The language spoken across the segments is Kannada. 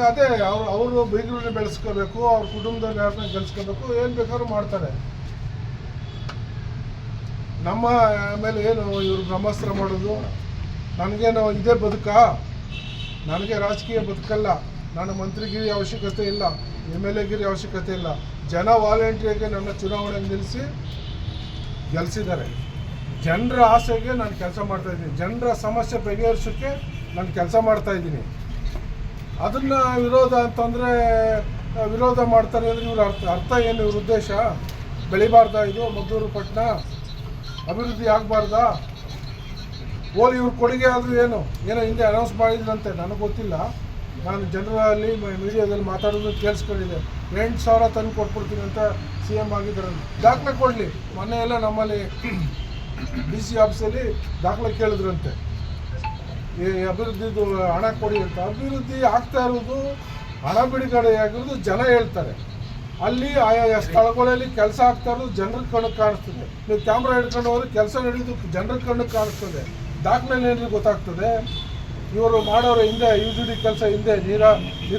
ಅದೇ ಅವರು ಬೀಗರನ್ನ ಬೆಳೆಸ್ಕೋಬೇಕು, ಅವ್ರ ಕುಟುಂಬದವ್ರು ಯಾರನ್ನ ಗೆಲ್ಸ್ಕೋಬೇಕು, ಏನು ಬೇಕಾದ್ರೂ ಮಾಡ್ತಾರೆ. ನಮ್ಮ ಮೇಲೆ ಏನು ಇವರು ಬ್ರಹ್ಮಾಸ್ತ್ರ ಮಾಡೋದು? ನನಗೇನು ಇದೇ ಬದುಕಾ? ನನಗೆ ರಾಜಕೀಯ ಬದುಕಲ್ಲ. ನಾನು ಮಂತ್ರಿಗಿರಿ ಅವಶ್ಯಕತೆ ಇಲ್ಲ, MLA ಗಿರಿ ಅವಶ್ಯಕತೆ ಇಲ್ಲ. ಜನ ವಾಲಂಟಿಯರ್ಗೆ ನನ್ನ ಚುನಾವಣೆಗೆ ನಿಲ್ಲಿಸಿ ಗೆಲ್ಲಿಸಿದ್ದಾರೆ. ಜನರ ಆಸೆಗೆ ನಾನು ಕೆಲಸ ಮಾಡ್ತಾಯಿದ್ದೀನಿ, ಜನರ ಸಮಸ್ಯೆ ಬಗೆಹರಿಸೋಕ್ಕೆ ನಾನು ಕೆಲಸ ಮಾಡ್ತಾಯಿದ್ದೀನಿ. ಅದನ್ನು ವಿರೋಧ ಅಂತಂದರೆ ವಿರೋಧ ಮಾಡ್ತಾರೆ ಅಂದರೆ ಇವ್ರ ಅರ್ಥ ಏನು? ಇವ್ರ ಉದ್ದೇಶ ಬೆಳಿಬಾರ್ದಾ? ಇದು ಮದ್ದೂರು ಪಟ್ಟಣ ಅಭಿವೃದ್ಧಿ ಆಗಬಾರ್ದಾ? ಇವ್ರ ಕೊಡುಗೆ ಆದರೂ ಏನೋ ಹಿಂದೆ ಅನೌನ್ಸ್ ಮಾಡಿದ್ರಂತೆ, ನನಗೆ ಗೊತ್ತಿಲ್ಲ. ನಾನು ಜನರಲ್ಲಿ ಮೀಡಿಯಾದಲ್ಲಿ ಮಾತಾಡೋದು ಕೇಳಿಸ್ಕೊಂಡಿದ್ದೆ. 8,000 ತಂದು ಕೊಟ್ಬಿಡ್ತೀನಿ ಅಂತ CM ಆಗಿದ್ದಾರೆ. ದಾಖಲೆ ಕೊಡಲಿ. ಮೊನ್ನೆ ಎಲ್ಲ ನಮ್ಮಲ್ಲಿ DC ಆಫೀಸಲ್ಲಿ ದಾಖಲೆ ಕೇಳಿದ್ರಂತೆ, ಈ ಅಭಿವೃದ್ಧಿದು ಹಣ ಕೊಡಿ ಅಂತ. ಅಭಿವೃದ್ಧಿ ಆಗ್ತಾ ಇರೋದು, ಹಣ ಬಿಡುಗಡೆ ಆಗಿರೋದು ಜನ ಹೇಳ್ತಾರೆ. ಅಲ್ಲಿ ಆಯಾ ಸ್ಥಳಗಳಲ್ಲಿ ಕೆಲಸ ಆಗ್ತಾ ಇರೋದು ಜನರ ಕಣ್ಣಿಗೆ ಕಾಣಿಸ್ತದೆ. ನೀವು ಕ್ಯಾಮ್ರಾ ಹಿಡ್ಕೊಂಡು ಹೋದ್ರೆ ಕೆಲಸ ನಡೆಯೋದು ಜನರ ಕಣ್ಣಿಗೆ ಕಾಣಿಸ್ತದೆ. ದಾಖಲೆ ಏನ್ರಿ ಗೊತ್ತಾಗ್ತದೆ? ಇವರು ಮಾಡೋರು ಹಿಂದೆ UGD ಕೆಲಸ ಹಿಂದೆ ನೀರು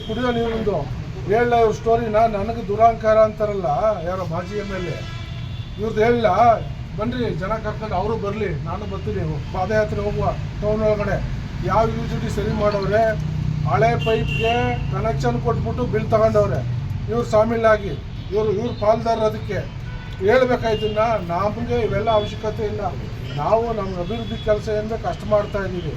ಕುಡಿಯೋ ನೀರಿಂದು ಹೇಳ ಇವ್ರ ಸ್ಟೋರಿನ. ನನಗೆ ದುರಹಂಕಾರ ಅಂತಾರಲ್ಲ ಯಾರೋ ಮಾಜಿ MLA, ಇವ್ರದ್ದು ಹೇಳಲ್ಲ. ಬನ್ನಿರಿ, ಜನ ಕರ್ಕೊಂಡು ಅವರು ಬರಲಿ, ನಾನು ಬರ್ತೀನಿ, ಪಾದಯಾತ್ರೆ ಹೋಗುವ ಟೌನ್ ಒಳಗಡೆ. ಯಾವ UGD ಸರಿ ಮಾಡೋರೆ? ಹಳೆ ಪೈಪ್ಗೆ ಕನೆಕ್ಷನ್ ಕೊಟ್ಬಿಟ್ಟು ಬಿಲ್ ತಗೊಂಡವ್ರೆ. ಇವ್ರು ಶಾಮೀಲಾಗಿ ಇವ್ರು ಪಾಲ್ದಾರ. ಅದಕ್ಕೆ ಹೇಳ್ಬೇಕಾಯ್ತನ್ನ. ನಮಗೆ ಇವೆಲ್ಲ ಅವಶ್ಯಕತೆ ಇಲ್ಲ. ನಾವು ನಮ್ಮ ಅಭಿವೃದ್ಧಿ ಕೆಲಸ ಏನು ಬೇಕು ಅಷ್ಟು ಮಾಡ್ತಾ ಇದ್ದೀವಿ.